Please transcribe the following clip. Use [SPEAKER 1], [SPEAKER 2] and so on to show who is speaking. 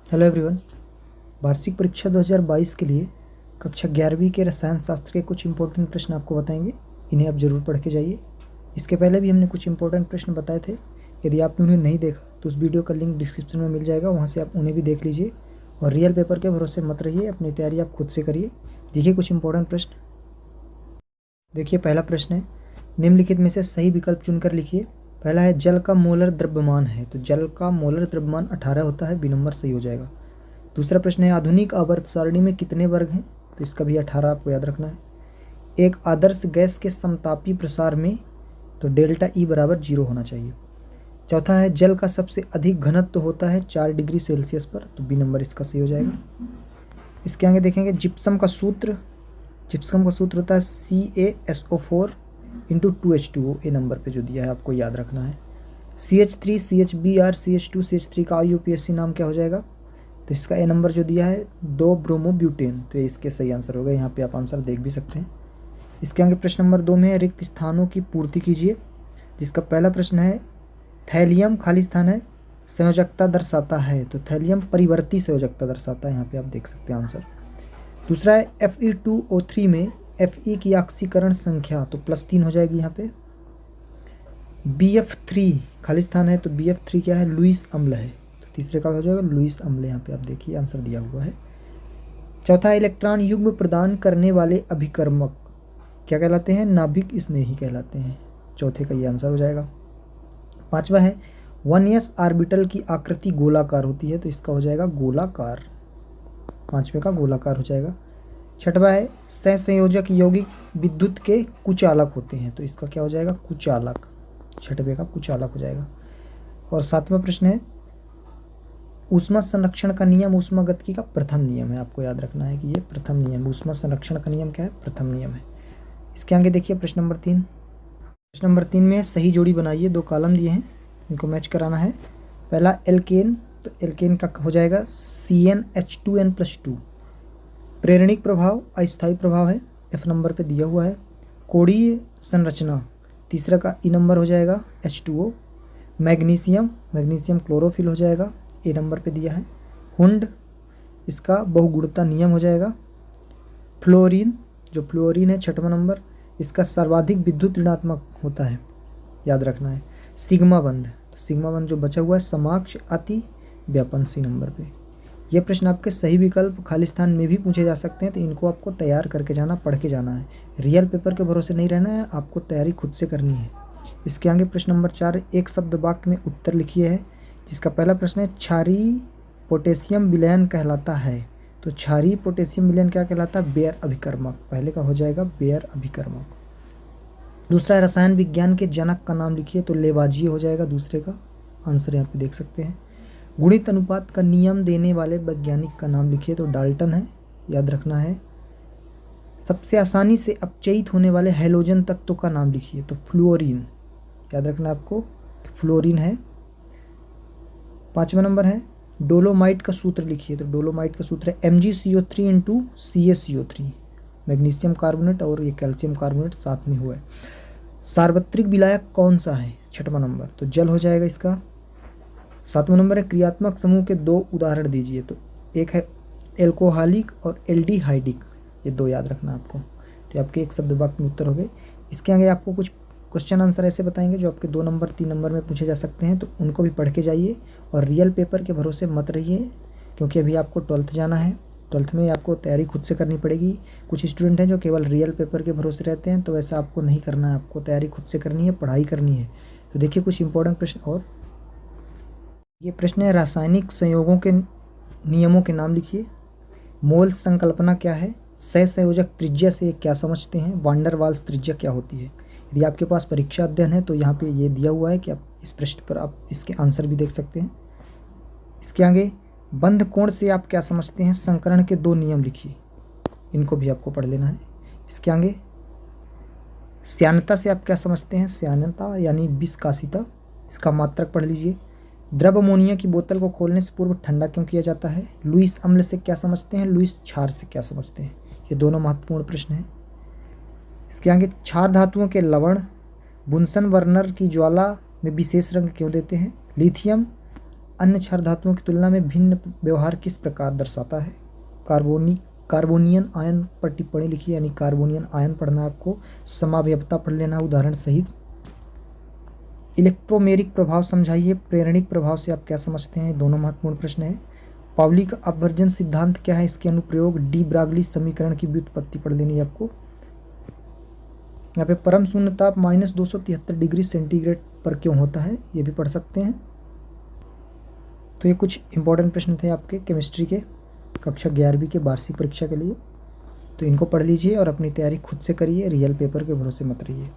[SPEAKER 1] Hello everyone. वार्षिक परीक्षा 2022 के लिए कक्षा 11वीं के रसायन शास्त्र के कुछ इंपॉर्टेंट प्रश्न आपको बताएंगे। इन्हें आप ज़रूर पढ़ के जाइए। इसके पहले भी हमने कुछ इंपॉर्टेंट प्रश्न बताए थे। यदि आपने उन्हें नहीं देखा तो उस वीडियो का लिंक डिस्क्रिप्शन में मिल जाएगा, वहाँ से आप उन्हें भी देख लीजिए। और रियल पेपर के भरोसे मत रहिए, अपनी तैयारी आप खुद से करिए। देखिए कुछ इंपॉर्टेंट प्रश्न। देखिए पहला प्रश्न है, निम्नलिखित में से सही विकल्प चुनकर लिखिए। पहला है जल का मोलर द्रव्यमान है, तो जल का मोलर द्रव्यमान 18 होता है, बी नंबर सही हो जाएगा। दूसरा प्रश्न है आधुनिक आवर्त सारणी में कितने वर्ग हैं, तो इसका भी 18 आपको याद रखना है। एक आदर्श गैस के समतापी प्रसार में तो डेल्टा ई बराबर 0 होना चाहिए। चौथा है जल का सबसे अधिक घनत्व होता है 4 डिग्री सेल्सियस पर, तो बी नंबर इसका सही हो जाएगा। इसके आगे देखेंगे जिप्सम का सूत्र। जिप्सम का सूत्र होता है CaSO4 इंटू 2H2O, ए नंबर पे जो दिया है आपको याद रखना है। CH3 CHBr CH2 CH3 का IUPAC नाम क्या हो जाएगा, तो इसका ए नंबर जो दिया है 2 ब्रोमोब्यूटेन, तो इसके सही आंसर होगा। यहाँ पे आप आंसर देख भी सकते हैं। इसके आगे प्रश्न नंबर 2 में रिक्त स्थानों की पूर्ति कीजिए, जिसका पहला प्रश्न है थैलियम खाली स्थान है, संयोजकता दर्शाता है, तो थैलियम परिवर्ती संयोजकता दर्शाता है, यहाँ पे आप देख सकते हैं आंसर। दूसरा है Fe2O3 में Fe की ऑक्सीकरण संख्या, तो +3 हो जाएगी यहाँ पे। BF3 खाली स्थान है, तो BF3 क्या है, लुईस अम्ल है, तो तीसरे का हो जाएगा लुईस अम्ल। यहाँ पे आप देखिए आंसर दिया हुआ है। चौथा इलेक्ट्रॉन युग्म प्रदान करने वाले अभिकर्मक क्या कहलाते हैं, नाभिक स्नेही कहलाते हैं, चौथे का ये आंसर हो जाएगा। पांचवा है 1s ऑर्बिटल की आकृति गोलाकार होती है, तो इसका हो जाएगा गोलाकार, पांचवे का गोलाकार हो जाएगा। छठवा है सहसंयोजक यौगिक विद्युत के कुचालक होते हैं, तो इसका क्या हो जाएगा, कुचालक, छठवे का कुचालक हो जाएगा। और सातवां प्रश्न है ऊष्मा संरक्षण का नियम ऊष्मागतिकी का प्रथम नियम है, आपको याद रखना है कि ये प्रथम नियम, ऊष्मा संरक्षण का नियम क्या है, प्रथम नियम है। इसके आगे देखिए प्रश्न नंबर 3। प्रश्न नंबर 3 में सही जोड़ी बनाइए, 2 कॉलम दिए हैं, इनको मैच कराना है। पहला एल्केन, तो एल्केन का हो जाएगा CnH2n+2। प्रेरणिक प्रभाव अस्थायी प्रभाव है, F नंबर पे दिया हुआ है। कोणीय संरचना, तीसरा का E नंबर हो जाएगा H2O। मैग्नीशियम, मैग्नीशियम क्लोरोफिल हो जाएगा, ए नंबर पे दिया है। हुंड, इसका बहुगुणता नियम हो जाएगा। फ्लोरीन, जो फ्लोरीन है 6वां नंबर, इसका सर्वाधिक विद्युत ऋणात्मक होता है, याद रखना है। सिग्मा बंध, तो सिग्मा बंध जो बचा हुआ है समाक्ष अति व्यापन, सी नंबर पे। ये प्रश्न आपके सही विकल्प खाली स्थान में भी पूछे जा सकते हैं, तो इनको आपको तैयार करके जाना, पढ़ के जाना है। रियल पेपर के भरोसे नहीं रहना है, आपको तैयारी खुद से करनी है। इसके आगे प्रश्न नंबर 4 एक शब्द वाक्य में उत्तर लिखिए है, जिसका पहला प्रश्न है क्षारीय पोटेशियम विलयन कहलाता है, तो क्षारीय पोटेशियम विलयन क्या कहलाता है, बेयर अभिकर्मक, पहले का हो जाएगा बेयर अभिकर्मक। दूसरा है रसायन विज्ञान के जनक का नाम लिखिए, तो लेवाजिए हो जाएगा दूसरे का आंसर, यहाँ पे देख सकते हैं। गुणित अनुपात का नियम देने वाले वैज्ञानिक का नाम लिखिए, तो डाल्टन है, याद रखना है। सबसे आसानी से अपचयित होने वाले हैलोजन तत्व का नाम लिखिए, तो फ्लोरीन, याद रखना आपको फ्लोरीन है। 5वां नंबर है डोलोमाइट का सूत्र लिखिए, तो डोलोमाइट का सूत्र है MgCO3 into CaCO3, magnesium carbonate और ये कैल्शियम कार्बोनेट साथ में हुआ है। सार्वत्रिक विलायक कौन सा है, 6वां नंबर, तो जल हो जाएगा इसका। 7वां नंबर है क्रियात्मक समूह के 2 उदाहरण दीजिए, तो एक है एल्कोहलिक और एल्डिहाइडिक, ये 2 याद रखना आपको, तो आपके एक शब्द वाक्य में उत्तर हो गए। इसके आगे आपको कुछ क्वेश्चन आंसर ऐसे बताएंगे जो आपके 2 नंबर 3 नंबर में पूछे जा सकते हैं, तो उनको भी पढ़ के जाइए। और रियल पेपर के भरोसे मत रहिए, क्योंकि अभी आपको 12th जाना है, 12th में आपको तैयारी खुद से करनी पड़ेगी। कुछ स्टूडेंट हैं जो केवल रियल पेपर के भरोसे रहते हैं, तो वैसा आपको नहीं करना है, आपको तैयारी खुद से करनी है, पढ़ाई करनी है। तो देखिए कुछ इंपॉर्टेंट प्रश्न। और ये प्रश्न है रासायनिक संयोगों के नियमों के नाम लिखिए। मोल संकल्पना क्या है, सहसंयोजक त्रिज्या से क्या समझते हैं, वांडर वाल्स त्रिज्या क्या होती है। यदि आपके पास परीक्षा अध्ययन है तो यहाँ पे ये दिया हुआ है कि आप इस प्रश्न पर आप इसके आंसर भी देख सकते हैं। इसके आगे बंध कोण से आप क्या समझते हैं, संकरण के 2 नियम लिखिए, इनको भी आपको पढ़ लेना है। इसके आगे श्यानता से आप क्या समझते हैं, श्यानता यानी विस्कासिता, इसका मात्रक पढ़ लीजिए। द्रव अमोनिया की बोतल को खोलने से पूर्व ठंडा क्यों किया जाता है, लुईस अम्ल से क्या समझते हैं, लुईस क्षार से क्या समझते हैं, ये दोनों महत्वपूर्ण प्रश्न हैं। इसके आगे क्षार धातुओं के लवण बुनसन वर्नर की ज्वाला में विशेष रंग क्यों देते हैं, लिथियम अन्य क्षार धातुओं की तुलना में भिन्न व्यवहार किस प्रकार दर्शाता है? कार्बोनियन आयन पर टिप्पणी लिखिए, यानी कार्बोनियन आयन पढ़ना आपको, समावयवता पढ़ लेना उदाहरण सहित। इलेक्ट्रोमेरिक प्रभाव समझाइए, प्रेरणिक प्रभाव से आप क्या समझते हैं? दोनों महत्वपूर्ण प्रश्न है। पाउली का अपवर्जन सिद्धांत क्या है, इसके अनुप्रयोग। डी ब्रागली समीकरण की व्युत्पत्ति पढ़ लेनी है आपको। यहाँ पे परम शून्य ताप -273 डिग्री सेंटीग्रेड पर क्यों होता है, ये भी पढ़ सकते हैं। तो ये कुछ इंपॉर्टेंट प्रश्न थे आपके केमिस्ट्री के कक्षा 11वीं के वार्षिक परीक्षा के लिए। तो इनको पढ़ लीजिए और अपनी तैयारी खुद से करिए, रियल पेपर के भरोसे मत रहिए।